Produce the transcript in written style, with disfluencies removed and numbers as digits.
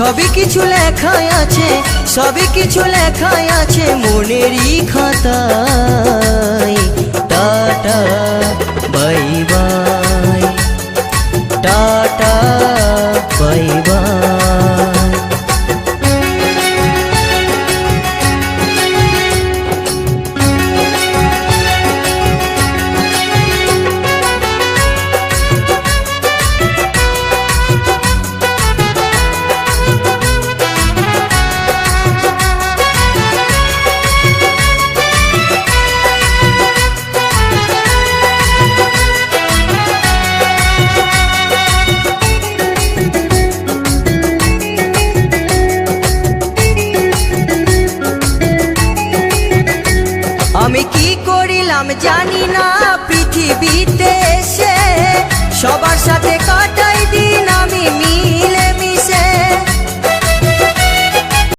সবই কিছু লেখাই আছে, সবই কিছু লেখাই আছে মনেরই খাতায়। Tata bye bye, tata bye bye. আমি কি করিলাম জানি না পৃথিবীতে